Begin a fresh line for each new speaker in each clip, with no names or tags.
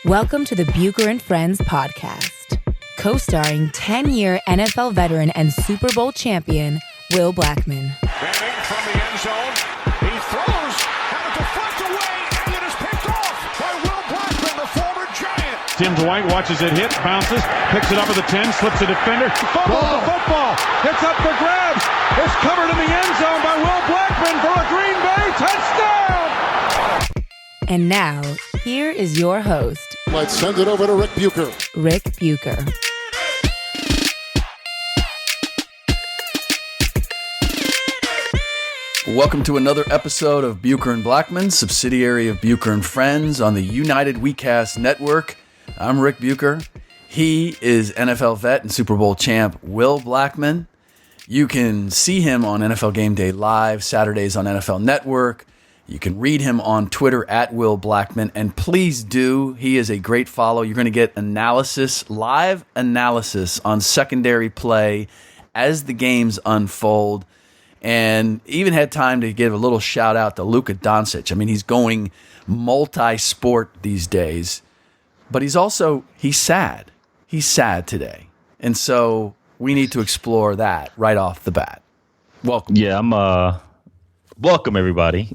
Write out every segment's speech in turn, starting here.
Welcome to the Bucher and Friends podcast, co-starring 10-year NFL veteran and Super Bowl champion, Will Blackmon.
Manning from the end zone. He throws, and a deflect away, and it is picked off by Will Blackmon, the former Giant.
Tim Dwight watches it hit, bounces, picks it up at the 10, slips a defender, fumbles the football. It's up for grabs. It's covered in the end zone by Will Blackmon for a Green Bay touchdown.
And now, here is your host,
Might send it over to Rick Bucher.
Rick Bucher.
Welcome to another episode of Bucher and Blackmon, subsidiary of Bucher and Friends on the United WeCast Network. I'm Rick Bucher. He is NFL vet and Super Bowl champ Will Blackmon. You can see him on NFL Game Day Live, Saturdays on NFL Network. You can read him on Twitter at Will Blackmon, and please do. He is a great follow. You're going to get analysis, live analysis on secondary play as the games unfold, and even had time to give a little shout out to Luka Doncic. I mean, he's going multi-sport these days, but he's sad. He's sad today, and so we need to explore that right off the bat. Welcome.
Yeah, welcome everybody.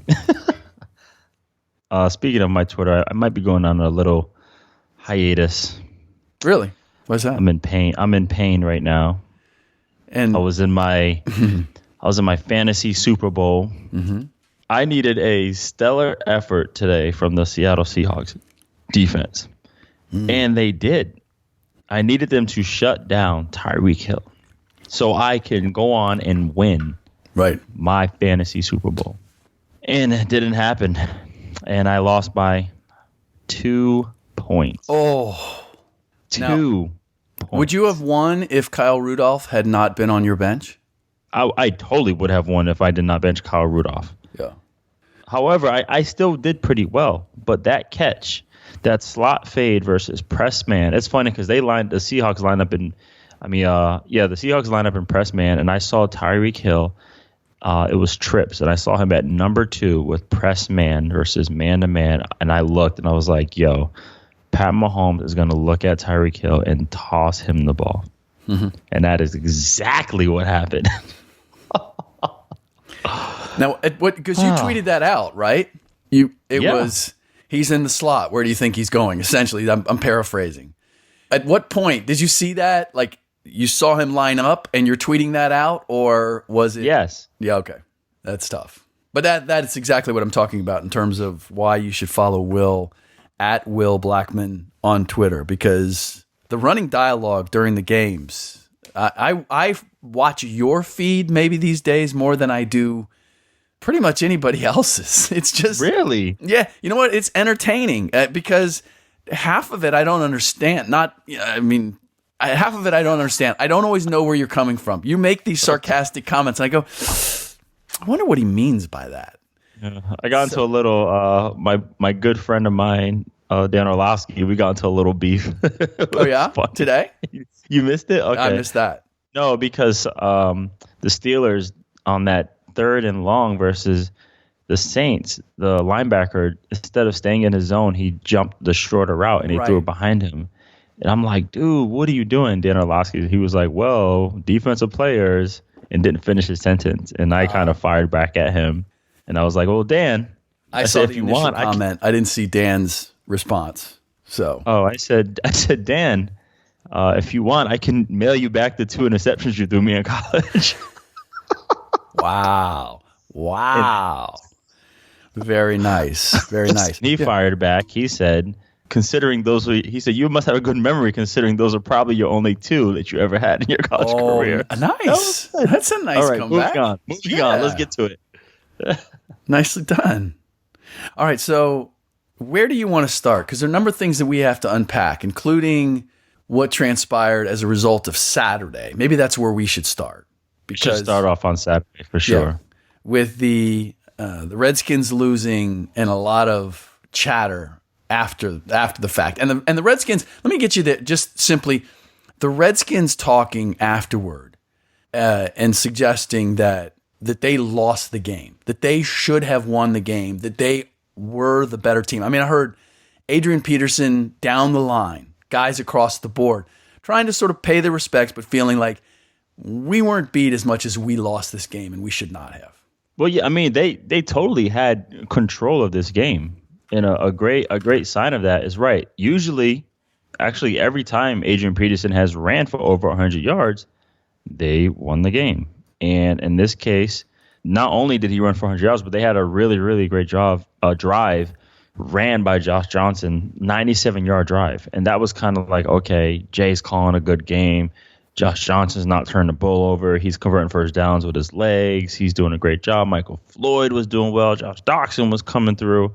Speaking of my Twitter, I might be going on a little hiatus.
Really? What's that?
I'm in pain right now.
And
I was in my fantasy Super Bowl.
Mm-hmm.
I needed a stellar effort today from the Seattle Seahawks defense. And they did. I needed them to shut down Tyreek Hill so I can go on and win my fantasy Super Bowl. And it didn't happen. And I lost by 2 points.
Oh.
2 points.
Would you have won if Kyle Rudolph had not been on your bench?
I totally would have won if I did not bench Kyle Rudolph.
Yeah.
However, I still did pretty well. But that catch, that slot fade versus press man, it's funny because the Seahawks line up in press man, and I saw Tyreek Hill. It was trips, and I saw him at number 2 with press man versus man-to-man, and I looked, and I was like, yo, Pat Mahomes is going to look at Tyreek Hill and toss him the ball. Mm-hmm. And that is exactly what happened.
Now, because you tweeted that out, right? Was, he's in the slot. Where do you think he's going? Essentially, I'm paraphrasing. At what point did you see that? Like, you saw him line up and you're tweeting that out, or was it?
Yes.
Yeah, okay. That's tough. But that is exactly what I'm talking about in terms of why you should follow Will at Will Blackmon on Twitter, because the running dialogue during the games, I watch your feed maybe these days more than I do pretty much anybody else's. It's just...
Really?
Yeah. You know what? It's entertaining because half of it I don't understand. Half of it I don't understand. I don't always know where you're coming from. You make these sarcastic comments, and I go, I wonder what he means by that.
Yeah. I got into a little, my good friend of mine, Dan Orlowski, we got into a little beef.
Oh, yeah? Today?
You missed it? Okay.
I missed that.
No, because the Steelers on that 3rd and long versus the Saints, the linebacker, instead of staying in his zone, he jumped the shorter route, and he threw it behind him. And I'm like, dude, what are you doing, Dan Orlowski? He was like, well, defensive players, and didn't finish his sentence. And I kind of fired back at him. And I was like, well, Dan,
I saw the initial comment. I didn't see Dan's response. So,
I said, Dan, if you want, I can mail you back the 2 interceptions you threw me in college.
Wow. Very nice. Very nice.
And he fired back. He said, you must have a good memory considering those are probably your only 2 that you ever had in your college career.
Nice. That's a nice comeback.
Moving on. Let's get to it.
Nicely done. All right. So where do you want to start? Because there are a number of things that we have to unpack, including what transpired as a result of Saturday. Maybe that's where we should start.
Should start off on Saturday for sure.
Yeah, with the Redskins losing and a lot of chatter after the fact, and the Redskins. Let me get you there. Just simply, the Redskins talking afterward and suggesting that they lost the game, that they should have won the game, that they were the better team. I mean, I heard Adrian Peterson down the line, guys across the board, trying to sort of pay their respects, but feeling like we weren't beat as much as we lost this game, and we should not have.
Well, yeah, I mean, they totally had control of this game. And a great sign of that is right. Usually, actually, every time Adrian Peterson has ran for over 100 yards, they won the game. And in this case, not only did he run for 100 yards, but they had a really, really great drive ran by Josh Johnson, 97-yard drive. And that was kind of like, okay, Jay's calling a good game. Josh Johnson's not turning the ball over. He's converting first downs with his legs. He's doing a great job. Michael Floyd was doing well. Josh Doxson was coming through.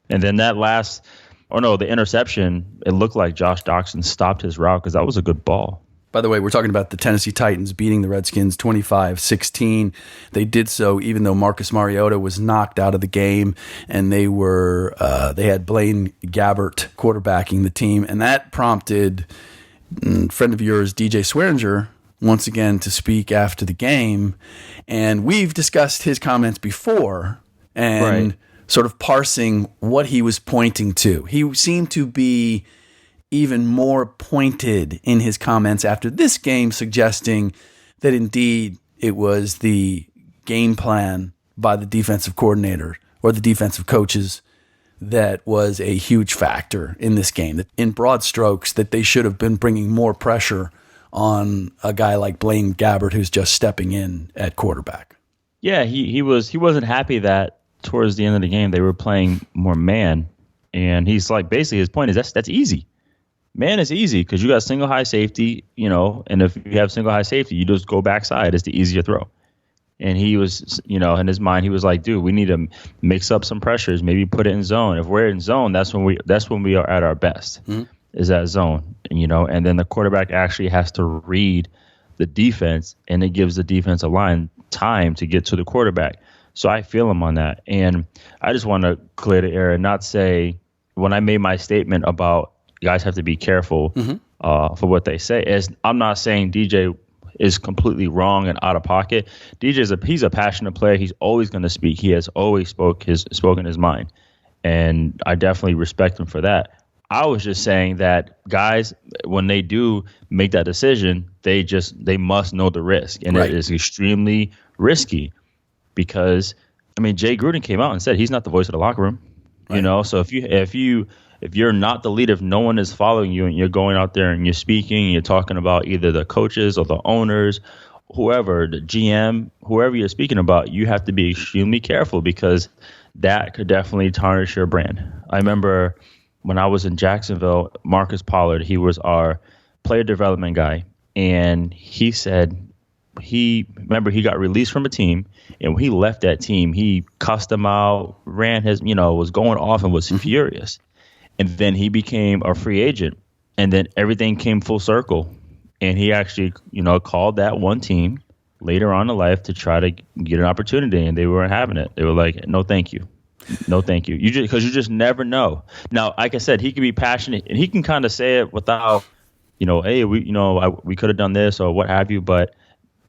And then the interception, it looked like Josh Doxson stopped his route because that was a good ball.
By the way, we're talking about the Tennessee Titans beating the Redskins 25-16. They did so even though Marcus Mariota was knocked out of the game, and they had Blaine Gabbert quarterbacking the team, and that prompted a friend of yours, DJ Swearinger, once again to speak after the game. And we've discussed his comments before and sort of parsing what he was pointing to. He seemed to be even more pointed in his comments after this game, suggesting that indeed it was the game plan by the defensive coordinator or the defensive coaches that was a huge factor in this game. That in broad strokes, that they should have been bringing more pressure on a guy like Blaine Gabbert, who's just stepping in at quarterback.
Yeah, he wasn't happy that towards the end of the game they were playing more man, and he's like, basically his point is that's easy. Man is easy because you got single high safety, and if you have single high safety, you just go backside. It's the easier throw. And he was, in his mind, he was like, dude, we need to mix up some pressures, maybe put it in zone. If we're in zone, that's when we are at our best, is that zone. And then the quarterback actually has to read the defense, and it gives the defensive line time to get to the quarterback. So I feel him on that. And I just want to clear the air and not say, when I made my statement about guys have to be careful for what they say, I'm not saying DJ is completely wrong and out of pocket. He's a passionate player. He's always going to speak. He has always spoken his mind, and I definitely respect him for that. I was just saying that guys, when they do make that decision, they must know the risk, and it is extremely risky because Jay Gruden came out and said he's not the voice of the locker room. So if you're not the leader, if no one is following you and you're going out there and you're speaking and you're talking about either the coaches or the owners, whoever, the GM, whoever you're speaking about, you have to be extremely careful because that could definitely tarnish your brand. I remember when I was in Jacksonville, Marcus Pollard, he was our player development guy. And he said he got released from a team, and when he left that team, he cussed them out, ran his, was going off and was furious. And then he became a free agent, and then everything came full circle. And he actually, called that one team later on in life to try to get an opportunity, and they weren't having it. They were like, "No, thank you, no, thank you." Because you just never know. Now, like I said, he can be passionate, and he can kind of say it without, hey, we could have done this or what have you, but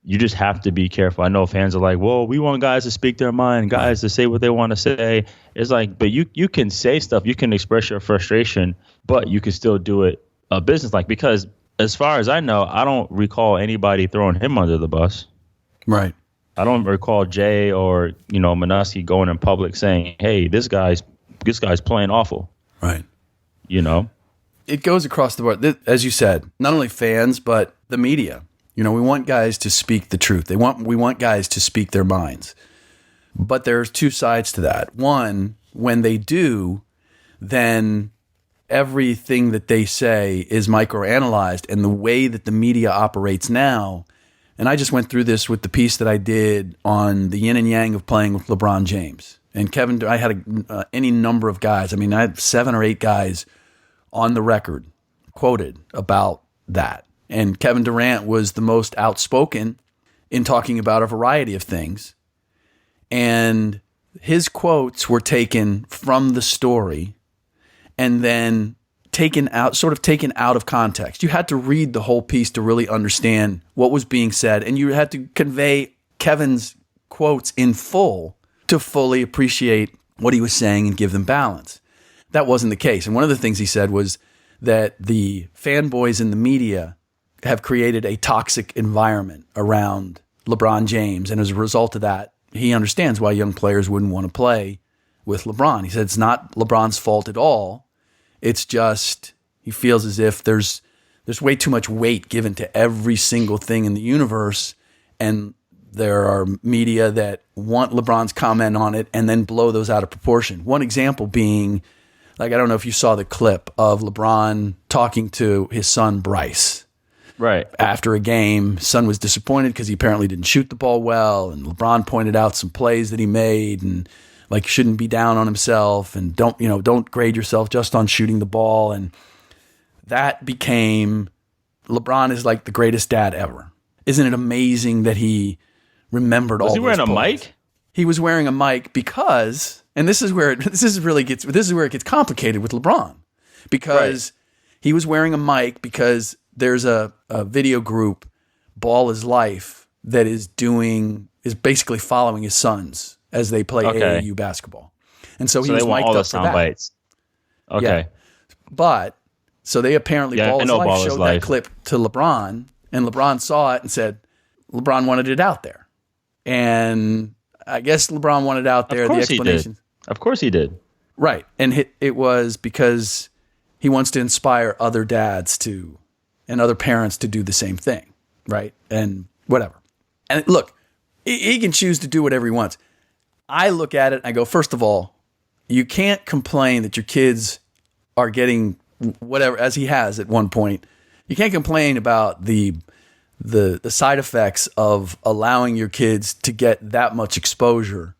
you just have to be careful. I know fans are like, well, we want guys to speak their mind, guys to say what they want to say. It's like, but you can say stuff, you can express your frustration, but you can still do it business-like. Because as far as I know, I don't recall anybody throwing him under the bus.
Right.
I don't recall Jay or, Manusky going in public saying, hey, this guy's playing awful.
Right.
It
goes across the board. As you said, not only fans, but the media. We want guys to speak the truth. We want guys to speak their minds. But there's two sides to that. One, when they do, then everything that they say is microanalyzed, and the way that the media operates now. And I just went through this with the piece that I did on the yin and yang of playing with LeBron James. And Kevin, I had any number of guys. I had 7 or 8 guys on the record quoted about that. And Kevin Durant was the most outspoken in talking about a variety of things. And his quotes were taken from the story and then taken out of context. You had to read the whole piece to really understand what was being said. And you had to convey Kevin's quotes in full to fully appreciate what he was saying and give them balance. that wasn't the case. And one of the things he said was that the fanboys in the media have created a toxic environment around LeBron James. And as a result of that, he understands why young players wouldn't want to play with LeBron. He said it's not LeBron's fault at all. It's just he feels as if there's way too much weight given to every single thing in the universe, and there are media that want LeBron's comment on it and then blow those out of proportion. One example being, like, I don't know if you saw the clip of LeBron talking to his son Bryce.
Right.
After a game, son was disappointed because he apparently didn't shoot the ball well, and LeBron pointed out some plays that he made, and like shouldn't be down on himself, and don't grade yourself just on shooting the ball. And that became, LeBron is like the greatest dad ever. Isn't it amazing that he remembered all those
Was he wearing a mic?
He was wearing a mic because, and this is where it gets complicated with LeBron, because he was wearing a mic because there's a video group, Ball is Life, that is basically following his sons as they play AAU basketball. And so he was mic'd up for that. Bites.
Okay.
Yeah. But so they apparently Ball is Life showed that clip to LeBron, and LeBron saw it and said LeBron wanted it out there. And I guess LeBron wanted out there. The explanation.
Of course he did.
Right. And it was because he wants to inspire other dads and other parents to do the same thing. Right. And whatever. And look, he can choose to do whatever he wants. I look at it and I go, first of all, you can't complain that your kids are getting whatever, as he has at one point. You can't complain about the side effects of allowing your kids to get that much exposure.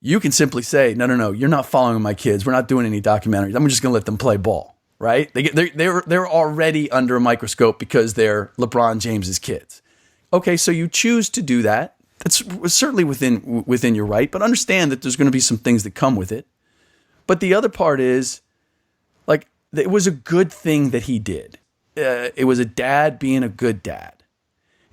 You can simply say, no, you're not following my kids. We're not doing any documentaries. I'm just going to let them play ball, right? They're already under a microscope because they're LeBron James's kids. Okay, so you choose to do that. That's certainly within your right, but understand that there's going to be some things that come with it. But the other part is, like, it was a good thing that he did. It was a dad being a good dad.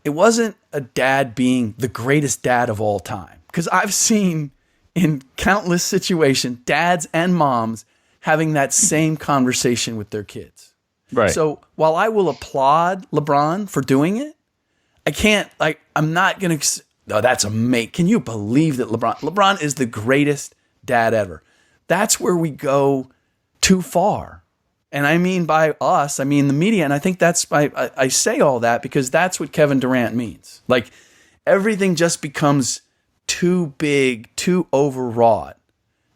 It wasn't a dad being the greatest dad of all time. Because I've seen in countless situations, dads and moms having that same conversation with their kids.
Right.
So while I will applaud LeBron for doing it, I'm not going to, that's amazing. Can you believe that LeBron is the greatest dad ever? That's where we go too far. And I mean by us, I mean the media. And I think I say all that because that's what Kevin Durant means. Like, everything just becomes too big, too overwrought.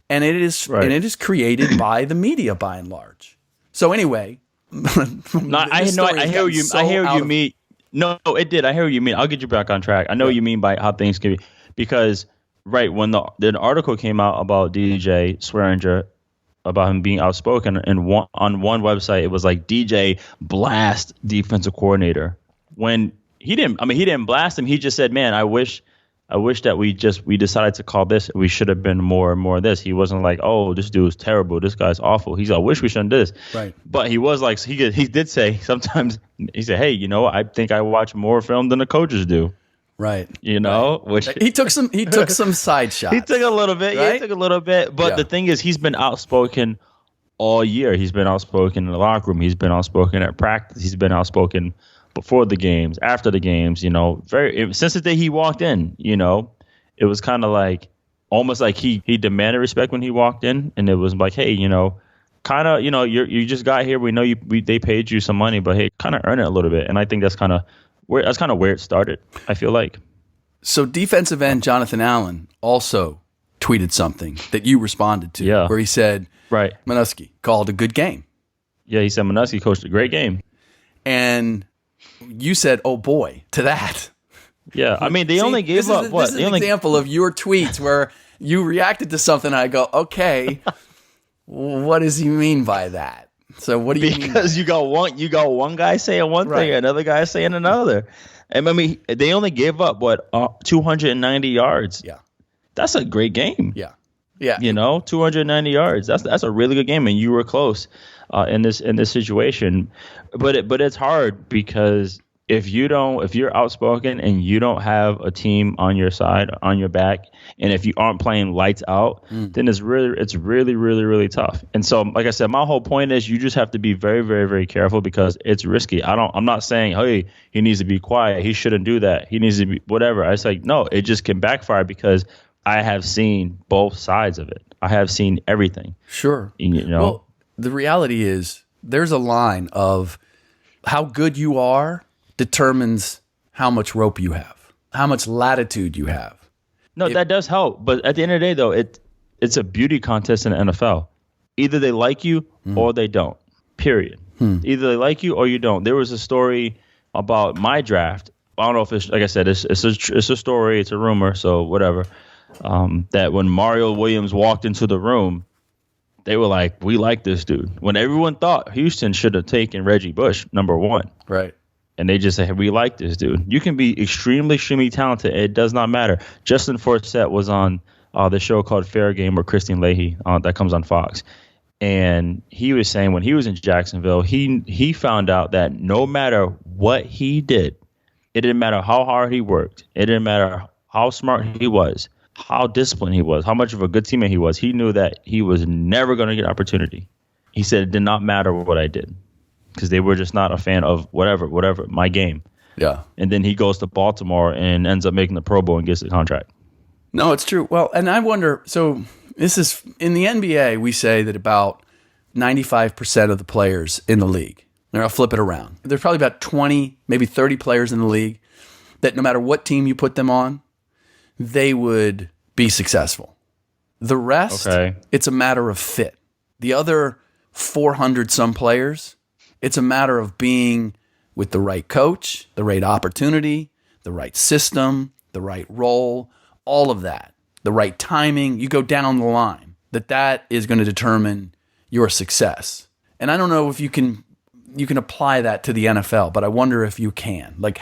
And it is created by the media by and large. So anyway,
I hear you mean. No, it did. I hear what you mean. I'll get you back on track. I know what you mean by how things can be, because when the article came out about DJ Swearinger, about him being outspoken, and on one website it was like DJ blast defensive coordinator, when he didn't blast him. He just said, man, I wish that we decided to call this. We should have been more and more of this. He wasn't like, oh, this dude's terrible, this guy's awful. He's like, I wish we shouldn't do this.
Right.
But he was like, he did say sometimes, he said, hey, I think I watch more film than the coaches do.
Right.
Which
he took some side shots.
He took a little bit.
Right?
Yeah, he took a little bit. But the thing is, he's been outspoken all year. He's been outspoken in the locker room. He's been outspoken at practice. He's been outspoken before the games, after the games. Since the day he walked in. It was kind of like, almost like he demanded respect when he walked in, and it was like, hey, kind of, you just got here. We know they paid you some money, but hey, kind of earn it a little bit. And I think that's kind of where it started, I feel like.
So defensive end Jonathan Allen also tweeted something that you responded to, where he said,
right,
Minuski called a good game.
Yeah, he said Minuski coached a great game.
And you said, oh boy, to that.
Yeah, I mean, they only gave up what?
This is an example of your tweets where you reacted to something and I go, okay, what does he mean by that? So what do you mean?
Because you got one guy saying one thing, another guy saying another. And I mean, they only gave up 290 yards.
Yeah.
That's a great game.
Yeah. Yeah.
290 yards. That's a really good game, and you were close in this situation. But it's hard because if you're outspoken and you don't have a team on your side, on your back, and if you aren't playing lights out, then it's really, really tough. And so, like I said, my whole point is you just have to be very, very, very careful because it's risky. I'm not saying, hey, he needs to be quiet. He shouldn't do that. He needs to be whatever. I say, no, it just can backfire because I have seen both sides of it. I have seen everything.
Sure.
You know?
Well, the reality is there's a line of how good you are determines how much rope you have, how much latitude you have.
No, that does help. But at the end of the day, though, it's a beauty contest in the NFL. Either they like you or they don't, period. Either they like you or you don't. There was a story about my draft. I don't know if it's, like I said, it's a story, it's a rumor, so whatever. That when Mario Williams walked into the room, they were like, we like this dude. When everyone thought Houston should have taken Reggie Bush, number one.
Right.
And they just say, hey, we like this dude. You can be extremely talented. It does not matter. Justin Forsett was on the show called Fair Game with Christine Leahy that comes on Fox. And he was saying when he was in Jacksonville, he found out that no matter what he did, it didn't matter how hard he worked. It didn't matter how smart he was, how disciplined he was, how much of a good teammate he was. He knew that he was never going to get opportunity. He said it did not matter what I did because they were just not a fan of whatever, my game.
Yeah.
And then he goes to Baltimore and ends up making the Pro Bowl and gets the contract.
No, it's true. Well, and I wonder, so this is, in the NBA, we say that about 95% of the players in the league, and I'll flip it around. There's probably about 20, maybe 30 players in the league that no matter what team you put them on, they would be successful. The rest, It's a matter of fit. The other 400 some players, it's a matter of being with the right coach, the right opportunity, the right system, the right role, all of that, the right timing. You go down the line, that is going to determine your success. And I don't know if you can apply that to the NFL, but I wonder if you can. Like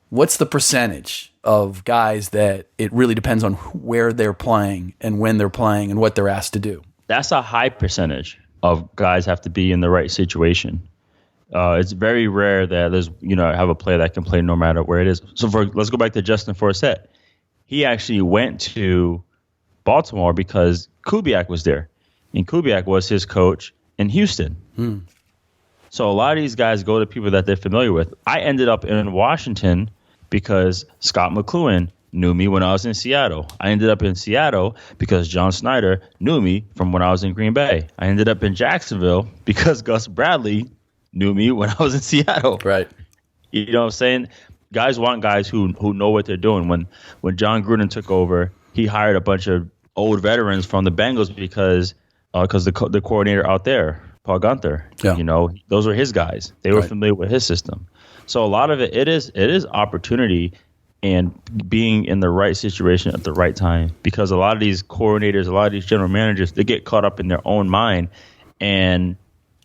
what's the percentage of guys that it really depends on where they're playing and when they're playing and what they're asked to do? That's
a high percentage of guys have to be in the right situation. It's very rare that there's, have a player that can play no matter where it is. So let's go back to Justin Forsett. He actually went to Baltimore because Kubiak was there. And Kubiak was his coach in Houston. So a lot of these guys go to people that they're familiar with. I ended up in Washington because Scott McLuhan knew me when I was in Seattle. I ended up in Seattle because John Snyder knew me from when I was in Green Bay. I ended up in Jacksonville because Gus Bradley knew me when I was in Seattle.
Right.
You know what I'm saying? Guys want guys who know what they're doing. When John Gruden took over, he hired a bunch of old veterans from the Bengals because the coordinator out there, Paul Gunther, those were his guys. They were familiar with his system. So a lot of it is opportunity and being in the right situation at the right time, because a lot of these coordinators, a lot of these general managers, they get caught up in their own mind and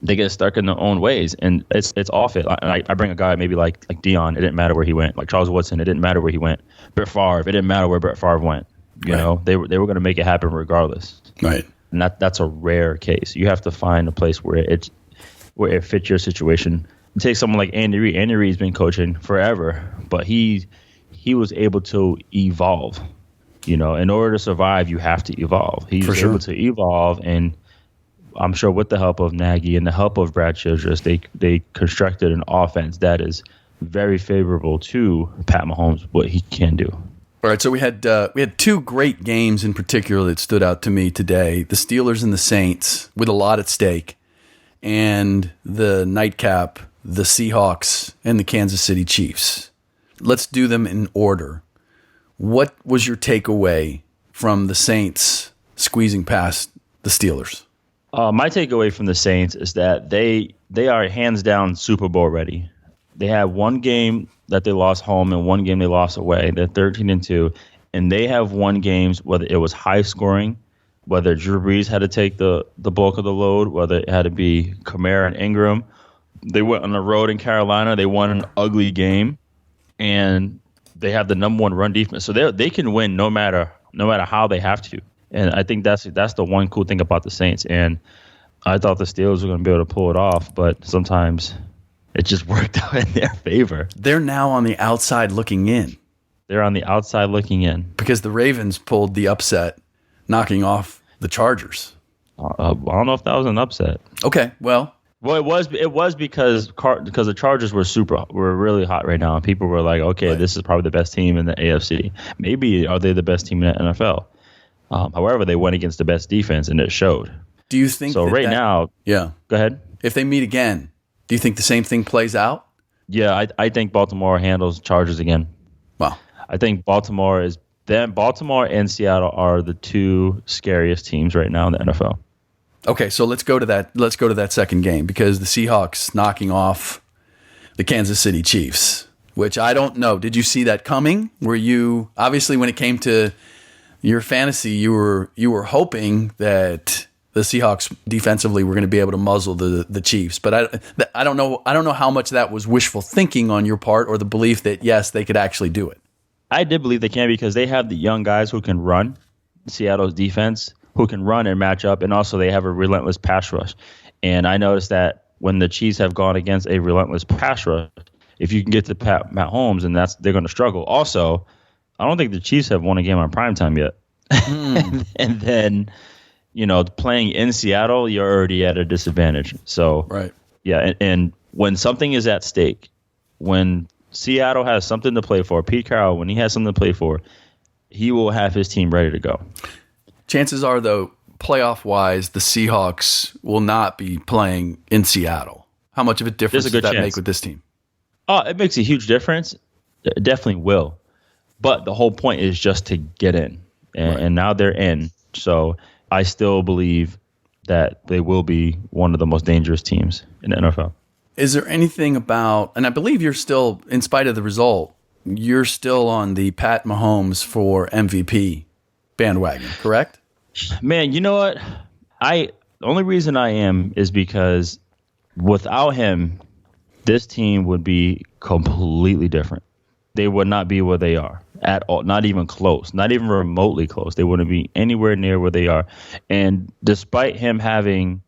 they get stuck in their own ways, and it's off it. I bring a guy maybe like Dion, it didn't matter where he went. Like Charles Woodson, it didn't matter where he went. Brett Favre, it didn't matter where Brett Favre went. You know, they were going to make it happen regardless.
Right.
And that's a rare case. You have to find a place where it fits your situation. Take someone like Andy Reid. Andy Reid's been coaching forever, but he was able to evolve. In order to survive, you have to evolve. He was able to evolve, and I'm sure with the help of Nagy and the help of Brad Childress, they constructed an offense that is very favorable to Pat Mahomes, what he can do.
All right, so we had two great games in particular that stood out to me today: the Steelers and the Saints, with a lot at stake, and the nightcap, the Seahawks and the Kansas City Chiefs. Let's do them in order. What was your takeaway from the Saints squeezing past the Steelers?
My takeaway from the Saints is that they are hands down Super Bowl ready. They have one game that they lost home and one game they lost away. They're 13-2, and they have won games whether it was high scoring, whether Drew Brees had to take the bulk of the load, whether it had to be Kamara and Ingram. They went on the road in Carolina. They won an ugly game, and they have the number one run defense. So they can win no matter how they have to. And I think that's the one cool thing about the Saints. And I thought the Steelers were going to be able to pull it off, but sometimes it just worked out in their favor.
They're now on the outside looking in.
They're on the outside looking in.
Because the Ravens pulled the upset, knocking off the Chargers.
I don't know if that was an upset.
Okay, well,
it was because the Chargers were really hot right now, and people were like, okay, right, this is probably the best team in the AFC. Maybe are they the best team in the NFL? However, they went against the best defense, and it showed.
Do you think
so? Now,
yeah.
Go ahead.
If they meet again, do you think the same thing plays out?
Yeah, I think Baltimore handles Chargers again.
Wow.
I think Baltimore and Seattle are the two scariest teams right now in the NFL.
Okay, so let's go to that second game, because the Seahawks knocking off the Kansas City Chiefs, which I don't know. Did you see that coming? Were you, obviously when it came to your fantasy, you were hoping that the Seahawks defensively were going to be able to muzzle the Chiefs, but I don't know how much that was wishful thinking on your part, or the belief that yes, they could actually do it.
I did believe they can, because they have the young guys who can run, Seattle's defense, who can run and match up, and also they have a relentless pass rush. And I noticed that when the Chiefs have gone against a relentless pass rush, if you can get to Pat Mahomes, and they're going to struggle. Also, I don't think the Chiefs have won a game on primetime yet. And then, playing in Seattle, you're already at a disadvantage. So,
right.
Yeah, and when something is at stake, when Seattle has something to play for, Pete Carroll, when he has something to play for, he will have his team ready to go.
Chances are, though, playoff-wise, the Seahawks will not be playing in Seattle. How much of a difference does that make with this team?
Oh, it makes a huge difference. It definitely will. But the whole point is just to get in. And now they're in. So I still believe that they will be one of the most dangerous teams in the NFL.
Is there anything about, and I believe you're still, in spite of the result, you're still on the Pat Mahomes for MVP bandwagon, correct?
Man, you know what? The only reason I am is because without him, this team would be completely different. They would not be where they are at all, not even close, not even remotely close. They wouldn't be anywhere near where they are. And despite him having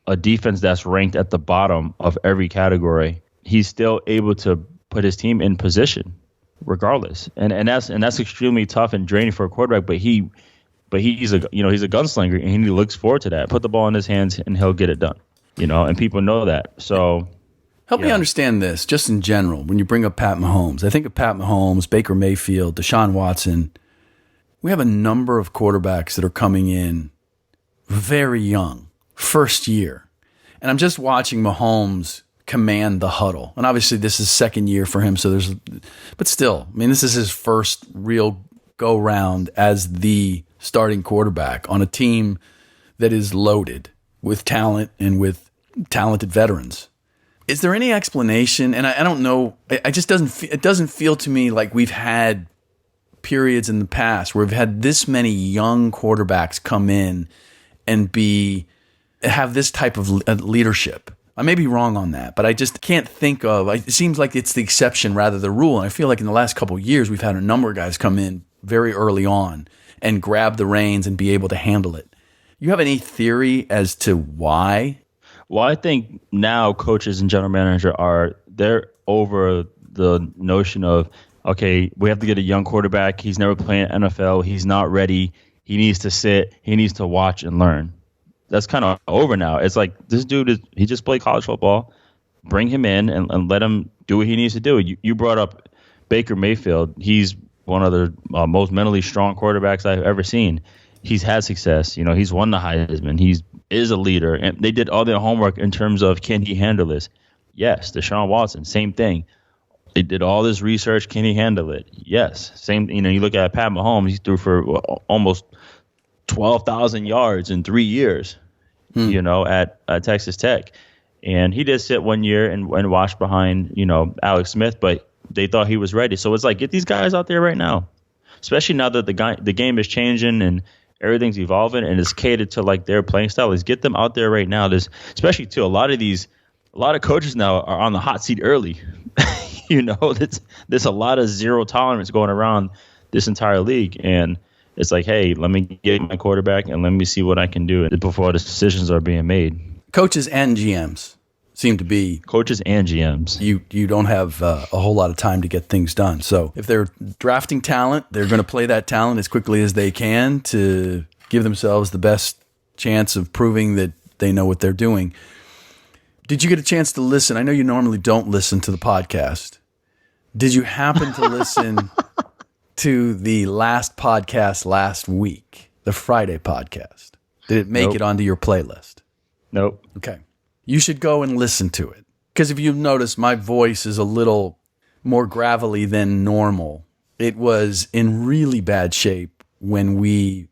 a defense that's ranked at the bottom of every category, he's still able to put his team in position regardless. And that's extremely tough and draining for a quarterback, but he's a gunslinger, and he looks forward to that. Put the ball in his hands and he'll get it done. And people know that. So
help me understand this, just in general. When you bring up Pat Mahomes, I think of Pat Mahomes, Baker Mayfield, Deshaun Watson. We have a number of quarterbacks that are coming in very young, first year. And I'm just watching Mahomes command the huddle. And obviously this is second year for him, but still, I mean, this is his first real go round as the starting quarterback on a team that is loaded with talent and with talented veterans. Is there any explanation? And I don't know. It doesn't feel to me like we've had periods in the past where we've had this many young quarterbacks come in and have this type of leadership. I may be wrong on that, but I just can't think of. It seems like it's the exception rather than the rule. And I feel like in the last couple of years, we've had a number of guys come in very early on and grab the reins and be able to handle it. You have any theory as to why?
Well, I think now coaches and general manager they're over the notion of, okay, we have to get a young quarterback. He's never played NFL. He's not ready. He needs to sit. He needs to watch and learn. That's kind of over now. It's like, this dude, he just played college football. Bring him in and let him do what he needs to do. You brought up Baker Mayfield. He's one of the most mentally strong quarterbacks I've ever seen. He's had success. He's won the Heisman. He is a leader. And they did all their homework in terms of, can he handle this? Yes. Deshaun Watson, same thing. They did all this research. Can he handle it? Yes. Same. You look at Pat Mahomes. He threw for almost 12,000 yards in 3 years, at Texas Tech. And he did sit 1 year and watch behind, Alex Smith, but they thought he was ready. So it's like, get these guys out there right now, especially now that the game is changing and everything's evolving and it's catered to like their playing style. Is get them out there right now. There's, especially too, a lot of coaches now are on the hot seat early. There's a lot of zero tolerance going around this entire league. And it's like, hey, let me get my quarterback and let me see what I can do before the decisions are being made.
Coaches and GMs. seem to be
coaches and GMs.
You don't have a whole lot of time to get things done. So if they're drafting talent, they're going to play that talent as quickly as they can to give themselves the best chance of proving that they know what they're doing. Did you get a chance to listen? I know you normally don't listen to the podcast. Did you happen to listen to the last podcast last week, the Friday podcast? Did it make it onto your playlist?
Nope.
Okay. You should go and listen to it. Because if you've noticed, my voice is a little more gravelly than normal. It was in really bad shape when we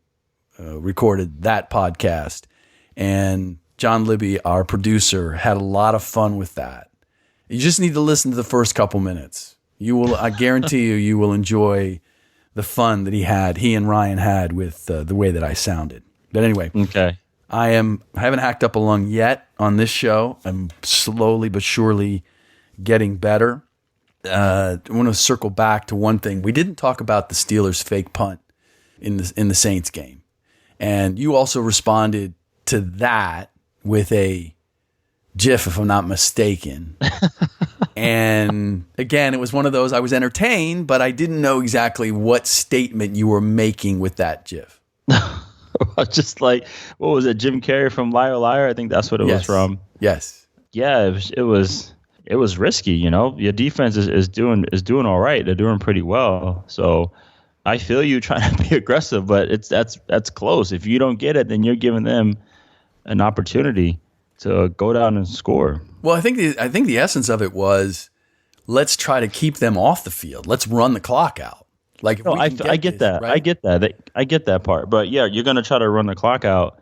recorded that podcast. And John Libby, our producer, had a lot of fun with that. You just need to listen to the first couple minutes. I guarantee you will enjoy the fun that he and Ryan had with the way that I sounded. But anyway.
Okay.
I haven't hacked up a lung yet on this show. I'm slowly but surely getting better. I want to circle back to one thing. We didn't talk about the Steelers' fake punt in the Saints game. And you also responded to that with a GIF, if I'm not mistaken. And again, it was one of those, I was entertained, but I didn't know exactly what statement you were making with that GIF.
Just like, what was it, Jim Carrey from Liar Liar? I think that's what it was from.
Yes.
Yeah, it was risky. Your defense is doing all right. They're doing pretty well. So I feel you trying to be aggressive, but that's close. If you don't get it, then you're giving them an opportunity to go down and score.
Well, I think the essence of it was, let's try to keep them off the field. Let's run the clock out. Like,
I get that. Right? I get that part. But yeah, you're going to try to run the clock out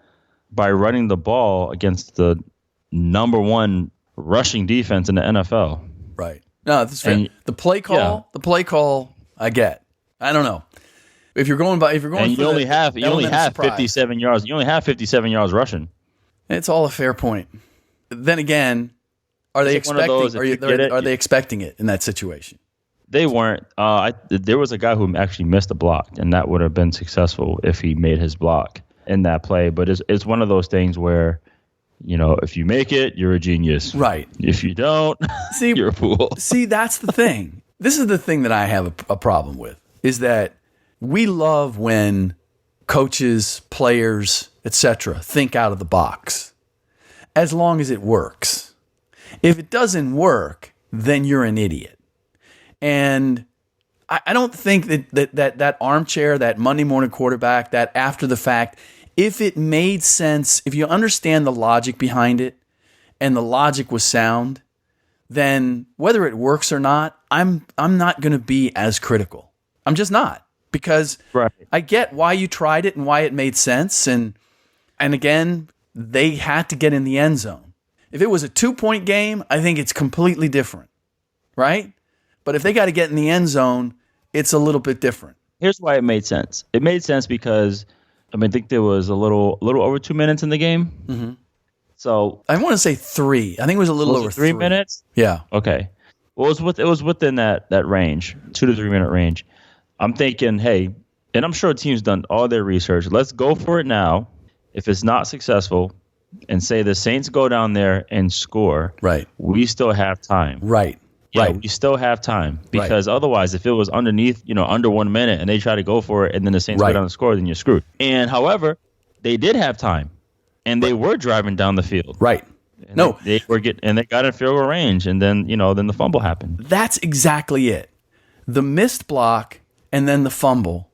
by running the ball against the number one rushing defense in the NFL.
Right. No, that's fair. The play call, I get. I don't know. If you're going,
and you only have 57 yards. You only have 57 yards rushing.
It's all a fair point. Then again, are they expecting it in that situation?
They weren't. There was a guy who actually missed a block, and that would have been successful if he made his block in that play. But it's one of those things where, if you make it, you're a genius.
Right.
If you don't, you're a fool.
See, that's the thing. This is the thing that I have a problem with, is that we love when coaches, players, etc., think out of the box, as long as it works. If it doesn't work, then you're an idiot. And I don't think that armchair, that Monday morning quarterback, that after the fact, if it made sense, if you understand the logic behind it and the logic was sound, then whether it works or not, I'm not going to be as critical. I'm just not, because I get why you tried it and why it made sense. And again, they had to get in the end zone. If it was a 2-point game, I think it's completely different, right? But if they got to get in the end zone, it's a little bit different.
Here's why it made sense. It made sense because, I think there was a little over 2 minutes in the game.
Mm-hmm.
So
I want to say 3. I think it was a little over
3 minutes.
Yeah.
Okay. Well, it was within that range, 2 to 3 minute range. I'm thinking, hey, and I'm sure the team's done all their research. Let's go for it now. If it's not successful, and say the Saints go down there and score,
right,
we still have time.
Right.
Yeah, we still have time, because otherwise, if it was underneath, under 1 minute and they try to go for it and then the Saints go down and score, then you're screwed. And however, they did have time, and they were driving down the field.
Right.
And they got in field goal range, and then then the fumble happened.
That's exactly it. The missed block and then the fumble,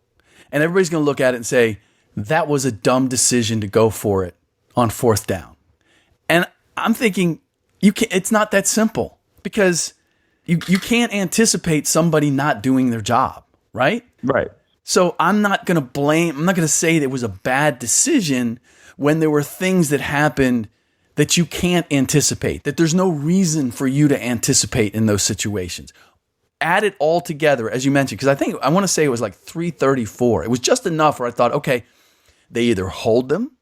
and everybody's going to look at it and say that was a dumb decision to go for it on 4th down. And I'm thinking it's not that simple, because you can't anticipate somebody not doing their job, right?
Right.
So I'm not going to say that it was a bad decision when there were things that happened that you can't anticipate, that there's no reason for you to anticipate in those situations. Add it all together, as you mentioned, because I want to say it was like 3:34. It was just enough where I thought, okay, they either hold them,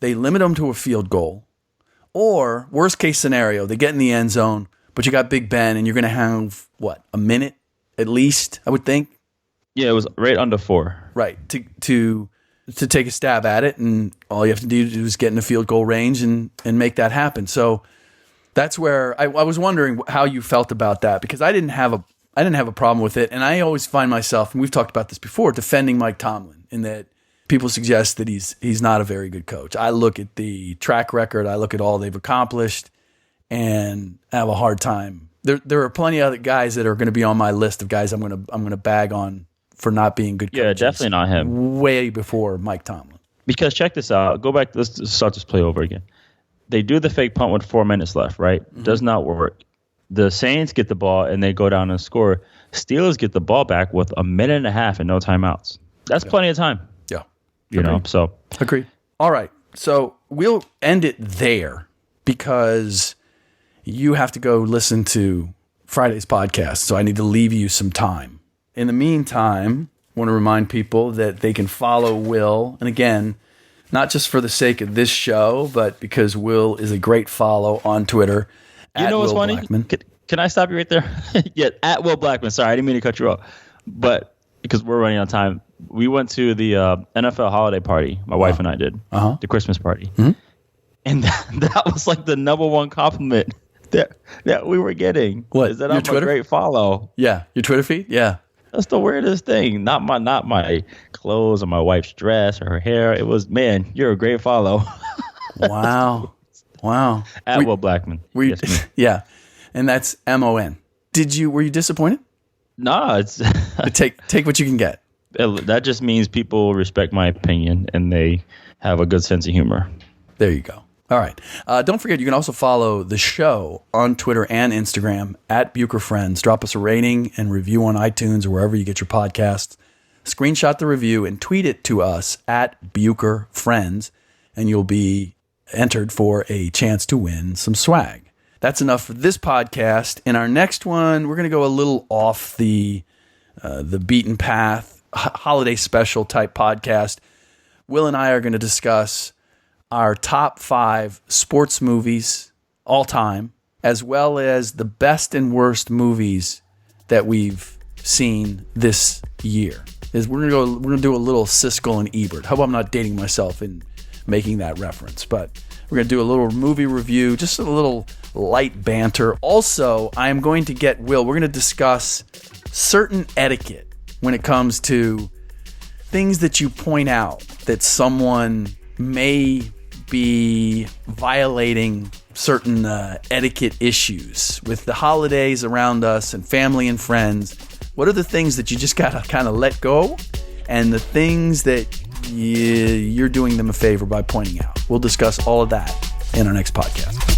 they limit them to a field goal, or worst case scenario, they get in the end zone, but you got Big Ben, and you're going to have, a minute at least, I would think?
Yeah, it was right under 4.
Right, to take a stab at it, and all you have to do is get in the field goal range and make that happen. So That's where I was wondering how you felt about that, because I didn't have a problem with it, and I always find myself, and we've talked about this before, defending Mike Tomlin in that people suggest that he's not a very good coach. I look at the track record, I look at all they've accomplished, and I have a hard time. There are plenty of other guys that are going to be on my list of guys I'm going to bag on for not being good coaches.
Yeah, definitely not him.
Way before Mike Tomlin. Because
check this out. Go back. Let's start this play over again. They do the fake punt with 4 minutes left, right? Mm-hmm. Does not work. The Saints get the ball and they go down and score. Steelers get the ball back with 1.5 minutes and no timeouts. That's plenty of time.
Yeah.
You know, so.
Agreed. All right. So we'll end it there because you have to go listen to Friday's podcast. So I need to leave you some time. In the meantime, I want to remind people that they can follow Will. And again, not just for the sake of this show, but because Will is a great follow on Twitter.
You know what's funny? Can I stop you right there? Yeah, at Will Blackmon. Sorry, I didn't mean to cut you off. But because we're running out of time, we went to the NFL holiday party. My wife and I did. The Christmas party. Mm-hmm. And that was like the number one compliment that we were getting.
What?
Is that I'm a great follow.
Yeah, your Twitter feed? Yeah.
That's the weirdest thing. Not my clothes or my wife's dress or her hair. It was, man, you're a great follow.
Wow.
At Will Blackmon.
Yes, yeah. And that's MON. Were you disappointed?
No, it's
take what you can get.
That just means people respect my opinion and they have a good sense of humor.
There you go. All right. Don't forget, you can also follow the show on Twitter and Instagram at Bucher Friends. Drop us a rating and review on iTunes or wherever you get your podcasts. Screenshot the review and tweet it to us at Bucher Friends, and you'll be entered for a chance to win some swag. That's enough for this podcast. In our next one, we're going to go a little off the beaten path, holiday special type podcast. Will and I are going to discuss our top 5 sports movies all time, as well as the best and worst movies that we've seen this year. We're gonna do a little Siskel and Ebert. Hope I'm not dating myself in making that reference, but we're gonna do a little movie review, just a little light banter. Also, I am going to get Will. We're gonna discuss certain etiquette when it comes to things that you point out that someone may be violating certain etiquette issues with the holidays around us and family and friends. What are the things that you just gotta kind of let go, and the things that you're doing them a favor by pointing out? We'll discuss all of that in our next podcast.